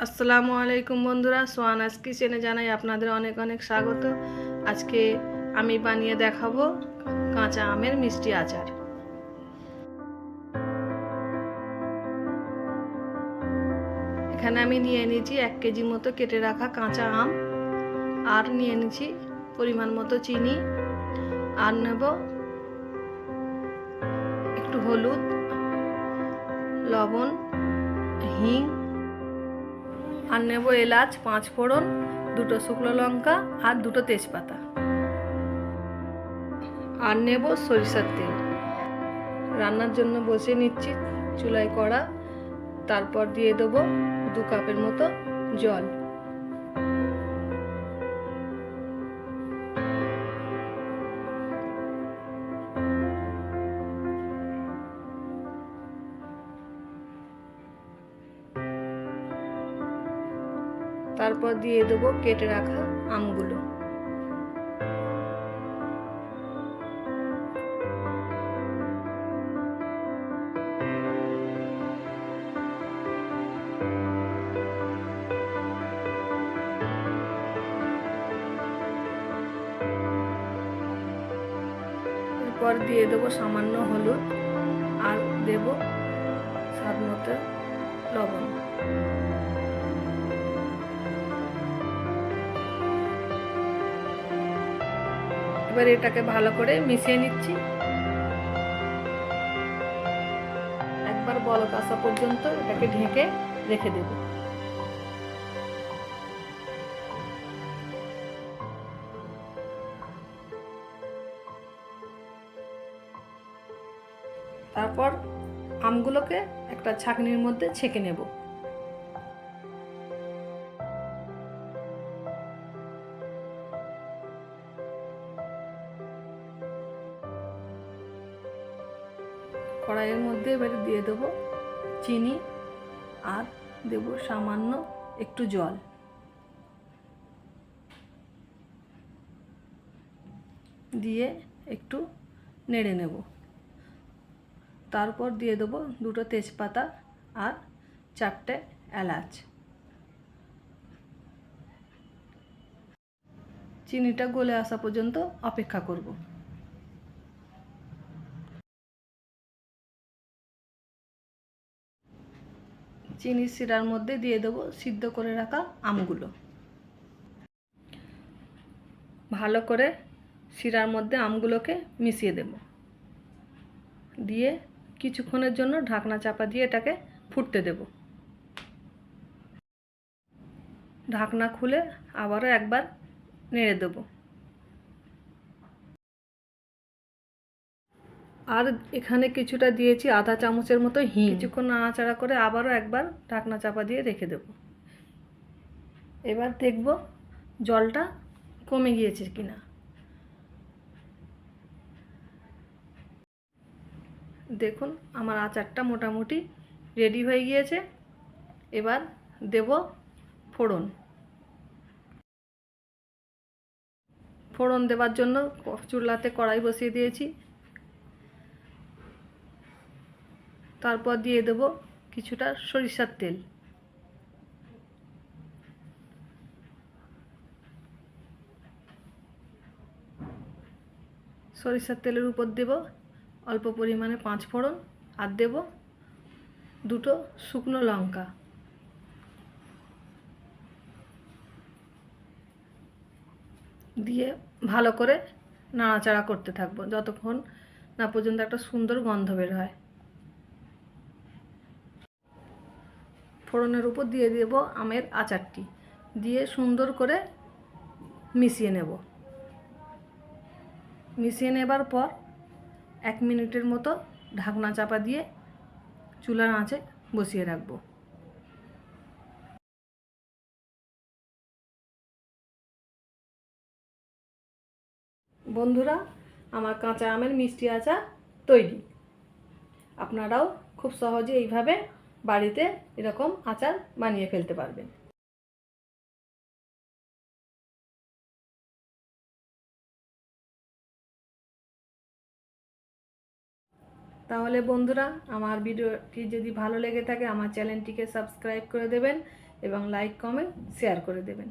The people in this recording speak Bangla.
আসসালামু আলাইকুম বন্ধুরা, সোয়ানাস কিচেনে জানাই আপনাদের অনেক অনেক স্বাগত। আজকে আমি বানিয়ে দেখাবো কাঁচা আমের মিষ্টি আচার। এখানে আমি নিয়ে নিয়েছি 1 কেজি মতো কেটে রাখা কাঁচা আম, আর নিয়ে নিয়েছি পরিমাণ মতো চিনি, আর নেব একটু হলুদ, লবণ, হিং, আর নেব এলাচ, 5 ফোড়ন, 2টো শুকনো লঙ্কা আর 2টো তেজপাতা, আর নেব সরিষার তেল। রান্নার জন্য বসিয়ে নিচ্ছি চুলায় কড়া, তারপর দিয়ে দেবো 2 কাপের মতো জল। তারপর দিয়ে দেবো কেটে রাখা আমগুলো। এরপর দিয়ে দেবো সামান্য হলুদ, আর দেব স্বাদ মতো লবণ। এবার এটাকে ভালো করে মিশিয়ে নিচ্ছি। একবার বলক আসা পর্যন্ত এটাকে ঢেকে রেখে দেব। তারপর আমগুলোকে একটা ছাঁকনির মধ্যে ছেঁকে নেব। কড়াইয়ের মধ্যে এবারে দিয়ে দেবো চিনি, আর দেব সামান্য একটু জল। দিয়ে একটু নেড়ে নেব। তারপর দিয়ে দেবো 2টো তেজপাতা আর 4টে এলাচ। চিনিটা গলে আসা পর্যন্ত অপেক্ষা করব। চিনির শিরার মধ্যে দিয়ে দেবো সিদ্ধ করে রাখা আমগুলো। ভালো করে শিরার মধ্যে আমগুলোকে মিশিয়ে দেব। দিয়ে কিছুক্ষণের জন্য ঢাকনা চাপা দিয়ে এটাকে ফুটতে দেব। ঢাকনা খুলে আবারও একবার নেড়ে দেব। আর এখানে কিছুটা দিয়েছি আধা চামচের মতো হিং। কিছুক্ষণ নাড়াচাড়া করে আবারও একবার ঢাকনা চাপা দিয়ে রেখে দেব। এবার দেখব জলটা কমে গিয়েছে কিনা। দেখুন আমার আচারটা মোটামুটি রেডি হয়ে গিয়েছে। এবার দেব ফোড়ন। ফোড়ন দেওয়ার জন্য চুলাতে কড়াই বসিয়ে দিয়েছি। তারপর দিয়ে দেব কিছুটা সরিষার তেল। সরিষার তেলের উপর দেব অল্প পরিমাণে 5 ফোড়ন, আর দেব 2টো শুকনো লঙ্কা। দিয়ে ভালো করে নাড়াচাড়া করতে থাকবো যতক্ষণ না পর্যন্ত একটা সুন্দর গন্ধ বের হয়। ফোড়নের উপর দিয়ে দেব আমের আচারটি, দিয়ে সুন্দর করে মিশিয়ে নেব। মিশিয়ে নেবার পর 1 মিনিটের মতো ঢাকনা চাপা দিয়ে চুলার আঁচে বসিয়ে রাখবো। বন্ধুরা, আমার কাঁচা আমের মিষ্টি আচার তৈরি। আপনারাও খুব সহজে এইভাবে বাড়িতে এরকম আচার বানিয়ে ফেলতে পারবেন। তাহলে বন্ধুরা, আমার ভিডিওটি যদি ভালো লেগে থাকে আমার চ্যানেলটিকে সাবস্ক্রাইব করে দেবেন এবং লাইক কমেন্ট শেয়ার করে দেবেন।